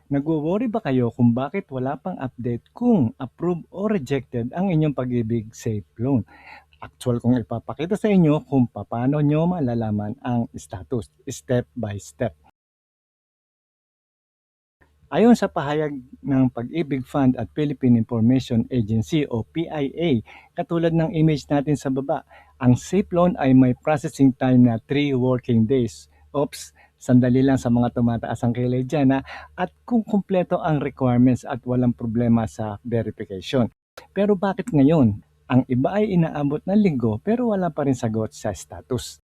Nagwo-worry ba kayo kung bakit wala pang update kung approved o rejected ang inyong Pag-ibig Safe Loan? Actual kong ipapakita sa inyo kung paano nyo malalaman ang status, step by step. Ayon sa pahayag ng Pag-ibig Fund at Philippine Information Agency o PIA, katulad ng image natin sa baba, ang Safe Loan ay may processing time na 3 working days. Oops, sandali lang sa mga tumataas ang kilay dyan ha. At kung kumpleto ang requirements at walang problema sa verification. Pero bakit ngayon? Ang iba ay inaabot ng linggo pero wala pa rin sagot sa status.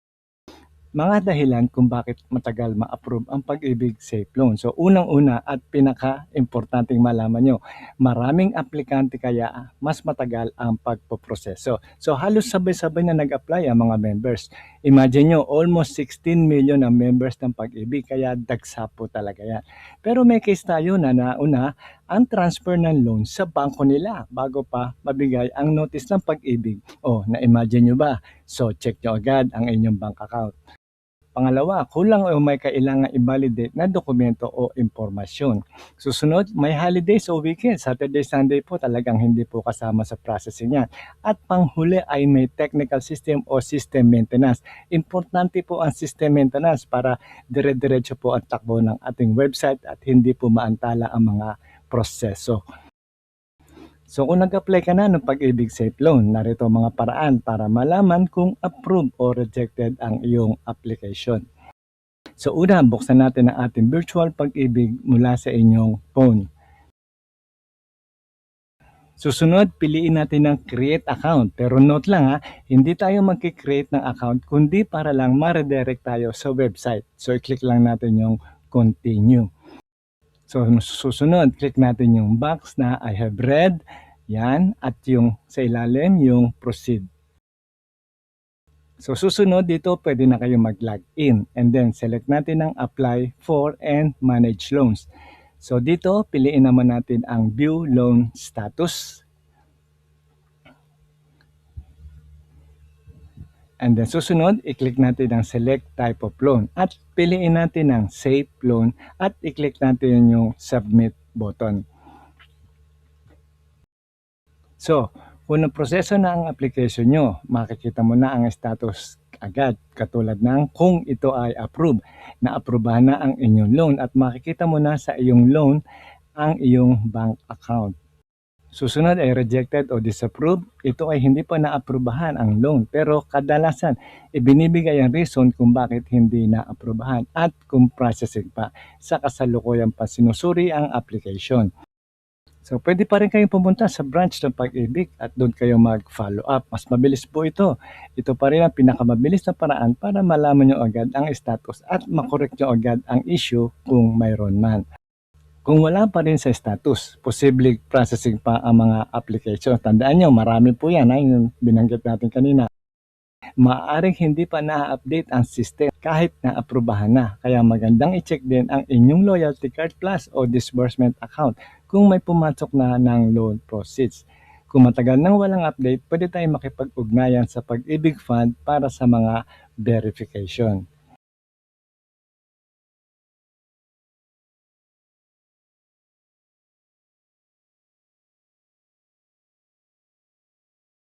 Mga dahilan kung bakit matagal ma-approve ang Pag-ibig Safe Loan. So unang-una at pinaka-importanting malaman nyo, maraming aplikante kaya mas matagal ang pagpoproseso. So halos sabay-sabay na nag-apply ang mga members. Imagine nyo, almost 16 million ang members ng Pag-ibig, kaya dagsa po talaga yan. Pero may case tayo na nauna ang transfer ng loan sa bangko nila bago pa mabigay ang notice ng Pag-ibig. Na-imagine nyo ba? So check nyo agad ang inyong bank account. Pangalawa, kulang o may kailangan i-validate na dokumento o impormasyon. Susunod, may holidays o weekend. Saturday, Sunday po talagang hindi po kasama sa processing yan. At panghuli ay may technical system o system maintenance. Importante po ang system maintenance para dire-diretso po ang takbo ng ating website at hindi po maantala ang mga proseso. So kung nag-apply ka na ng Pag-ibig Safe Loan, narito ang mga paraan para malaman kung approved o rejected ang iyong application. So una, buksan natin ang ating virtual Pag-ibig mula sa inyong phone. Susunod, piliin natin ng create account. Pero note lang hindi tayo mag-create ng account kundi para lang ma-redirect tayo sa website. So i-click lang natin yung continue. So susunod, click natin yung box na I have read, yan, at yung sa ilalim yung proceed. So susunod dito, pwede na kayo mag-log in and then select natin ang apply for and manage loans. So dito, piliin naman natin ang view loan status. And then susunod, i-click natin ang select type of loan at piliin natin ang safe loan at i-click natin yung submit button. So, kung naproseso na ang application nyo, makikita mo na ang status agad katulad ng kung ito ay approve. Na-approvehan na ang inyong loan at makikita mo na sa iyong loan ang iyong bank account. Susunod ay rejected o disapproved. Ito ay hindi pa na-aprubahan ang loan pero kadalasan ibinibigay ang reason kung bakit hindi na-aprubahan at kung processing pa. Sa kasalukuyan pa sinusuri ang application. So pwede pa rin kayong pumunta sa branch ng Pag-ibig at doon kayo mag-follow up. Mas mabilis po ito. Ito pa rin ang pinakamabilis na paraan para malaman nyo agad ang status at makorek nyo agad ang issue kung mayroon man. Kung wala pa rin sa status, posibleng processing pa ang mga application. Tandaan nyo, marami po yan, yung binanggit natin kanina. Maaaring hindi pa na-update ang system kahit na-aprobahan na. Kaya magandang i-check din ang inyong Loyalty Card Plus o disbursement account kung may pumasok na ng loan proceeds. Kung matagal nang walang update, pwede tayong makipag-ugnayan sa Pag-ibig Fund para sa mga verification.